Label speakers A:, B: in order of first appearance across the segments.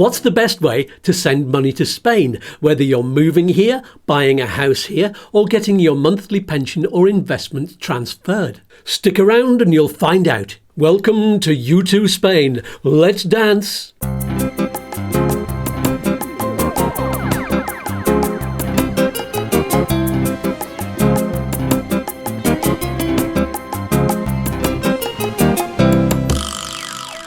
A: What's the best way to send money to Spain, whether you're moving here, buying a house here, or getting your monthly pension or investment transferred? Stick around and you'll find out. Welcome to YouTooSpain. Let's dance.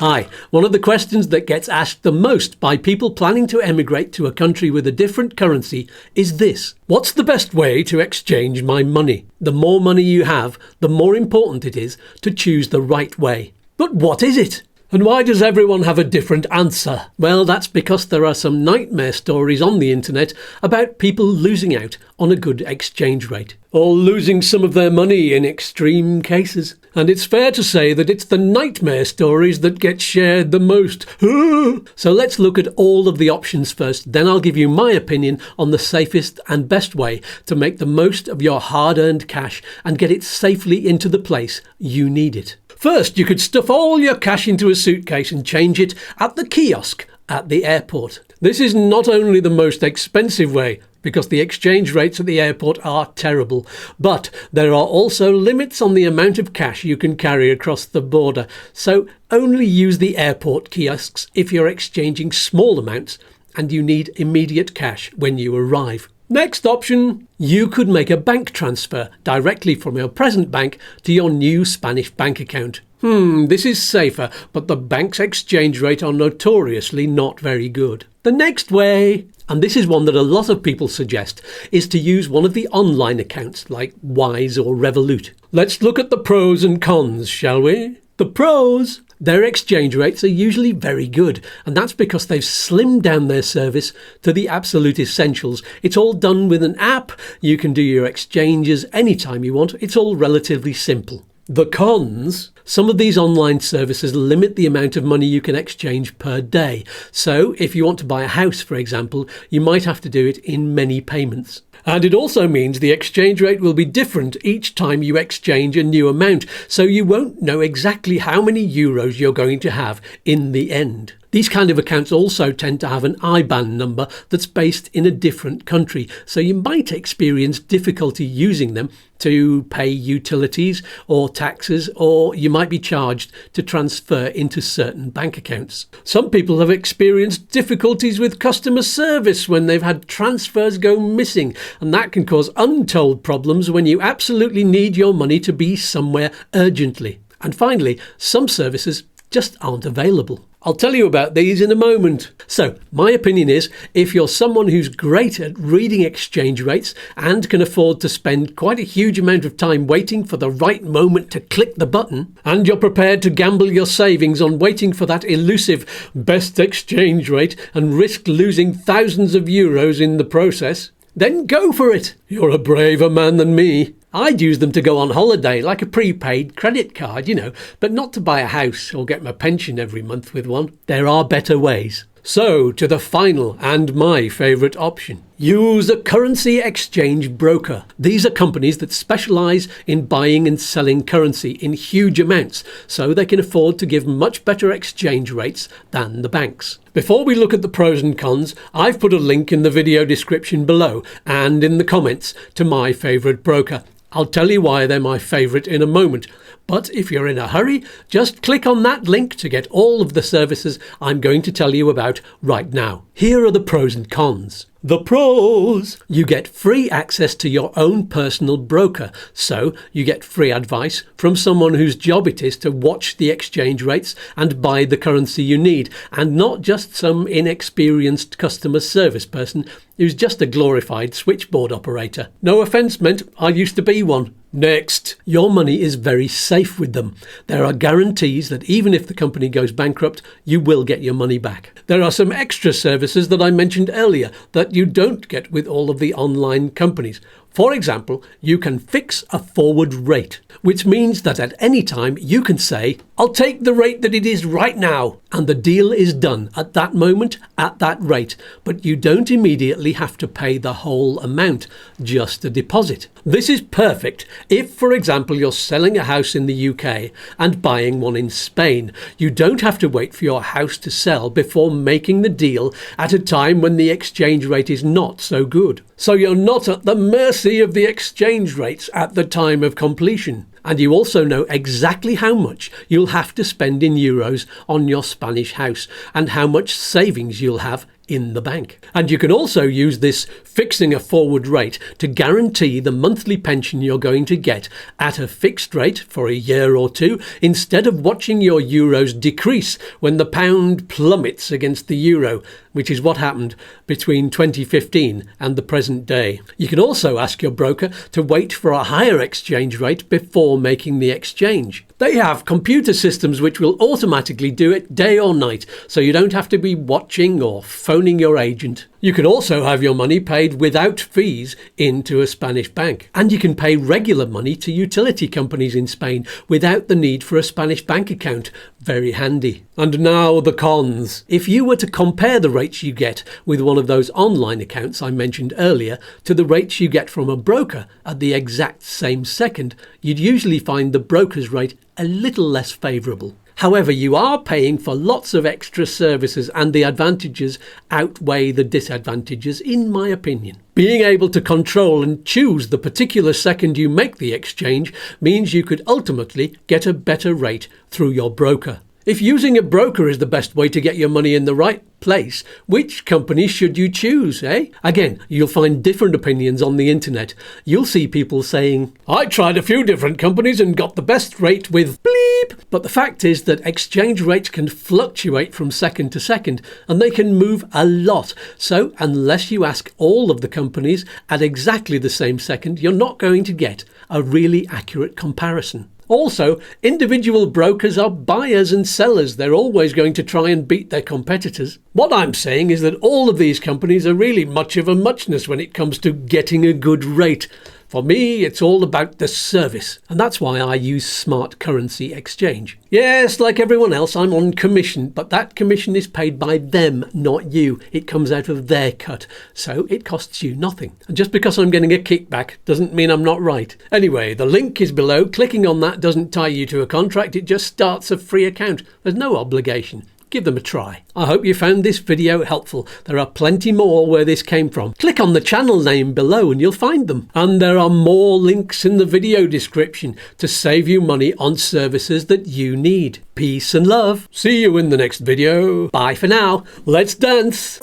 A: Hi, one of the questions that gets asked the most by people planning to emigrate to a country with a different currency is this: what's the best way to exchange my money? The more money you have, the more important it is to choose the right way. But what is it? And why does everyone have a different answer? Well, that's because there are some nightmare stories on the internet about people losing out on a good exchange rate, or losing some of their money in extreme cases. And it's fair to say that it's the nightmare stories that get shared the most. So let's look at all of the options first, then I'll give you my opinion on the safest and best way to make the most of your hard-earned cash and get it safely into the place you need it. First, you could stuff all your cash into a suitcase and change it at the kiosk at the airport. This is not only the most expensive way, because the exchange rates at the airport are terrible, but there are also limits on the amount of cash you can carry across the border, so only use the airport kiosks if you're exchanging small amounts and you need immediate cash when you arrive. Next option, you could make a bank transfer directly from your present bank to your new Spanish bank account. This is safer, but the bank's exchange rate are notoriously not very good. The next way, and this is one that a lot of people suggest, is to use one of the online accounts like Wise or Revolut. Let's look at the pros and cons, shall we? The pros: their exchange rates are usually very good, and that's because they've slimmed down their service to the absolute essentials. It's all done with an app, you can do your exchanges anytime you want, it's all relatively simple. The cons: some of these online services limit the amount of money you can exchange per day. So if you want to buy a house, for example, you might have to do it in many payments. And it also means the exchange rate will be different each time you exchange a new amount, so you won't know exactly how many euros you're going to have in the end. These kind of accounts also tend to have an IBAN number that's based in a different country, so you might experience difficulty using them to pay utilities or taxes, or you might be charged to transfer into certain bank accounts. Some people have experienced difficulties with customer service when they've had transfers go missing, and that can cause untold problems when you absolutely need your money to be somewhere urgently. And finally, some services just aren't available. I'll tell you about these in a moment. So, my opinion is, if you're someone who's great at reading exchange rates and can afford to spend quite a huge amount of time waiting for the right moment to click the button, and you're prepared to gamble your savings on waiting for that elusive best exchange rate and risk losing thousands of euros in the process, then go for it. You're a braver man than me. I'd use them to go on holiday, like a prepaid credit card, but not to buy a house or get my pension every month with one. There are better ways. So, to the final and my favourite option. Use a currency exchange broker. These are companies that specialise in buying and selling currency in huge amounts, so they can afford to give much better exchange rates than the banks. Before we look at the pros and cons, I've put a link in the video description below and in the comments to my favourite broker. I'll tell you why they're my favourite in a moment, but if you're in a hurry, just click on that link to get all of the services I'm going to tell you about right now. Here are the pros and cons. The pros: you get free access to your own personal broker, so you get free advice from someone whose job it is to watch the exchange rates and buy the currency you need, and not just some inexperienced customer service person who's just a glorified switchboard operator. No offence meant, I used to be one. Next, your money is very safe with them. There are guarantees that even if the company goes bankrupt, you will get your money back. There are some extra services that I mentioned earlier that you don't get with all of the online companies. For example, you can fix a forward rate, which means that at any time you can say, I'll take the rate that it is right now, and the deal is done at that moment at that rate, but you don't immediately have to pay the whole amount, just a deposit. This is perfect if, for example, you're selling a house in the UK and buying one in Spain. You don't have to wait for your house to sell before making the deal at a time when the exchange rate is not so good. So you're not at the mercy of the exchange rates at the time of completion. And you also know exactly how much you'll have to spend in euros on your Spanish house and how much savings you'll have in the bank. And you can also use this fixing a forward rate to guarantee the monthly pension you're going to get at a fixed rate for a year or two, instead of watching your euros decrease when the pound plummets against the euro, which is what happened between 2015 and the present day. You can also ask your broker to wait for a higher exchange rate before making the exchange. They have computer systems which will automatically do it day or night, so you don't have to be watching or phoning your agent. You can also have your money paid without fees into a Spanish bank. And you can pay regular money to utility companies in Spain without the need for a Spanish bank account. Very handy. And now the cons. If you were to compare the rates you get with one of those online accounts I mentioned earlier to the rates you get from a broker at the exact same second, you'd usually find the broker's rate a little less favourable. However, you are paying for lots of extra services, and the advantages outweigh the disadvantages, in my opinion. Being able to control and choose the particular second you make the exchange means you could ultimately get a better rate through your broker. If using a broker is the best way to get your money in the right place, which company should you choose, eh? Again, you'll find different opinions on the internet. You'll see people saying, I tried a few different companies and got the best rate with bleep. But the fact is that exchange rates can fluctuate from second to second, and they can move a lot. So unless you ask all of the companies at exactly the same second, you're not going to get a really accurate comparison. Also, individual brokers are buyers and sellers. They're always going to try and beat their competitors. What I'm saying is that all of these companies are really much of a muchness when it comes to getting a good rate. For me, it's all about the service, and that's why I use smart currency exchange. Yes, like everyone else, I'm on commission, but that commission is paid by them, not you. It comes out of their cut, so it costs you nothing. And just because I'm getting a kickback doesn't mean I'm not right. Anyway, the link is below. Clicking on that doesn't tie you to a contract, it just starts a free account. There's no obligation. Give them a try. I hope you found this video helpful. There are plenty more where this came from. Click on the channel name below and you'll find them. And there are more links in the video description to save you money on services that you need. Peace and love. See you in the next video. Bye for now. Let's dance.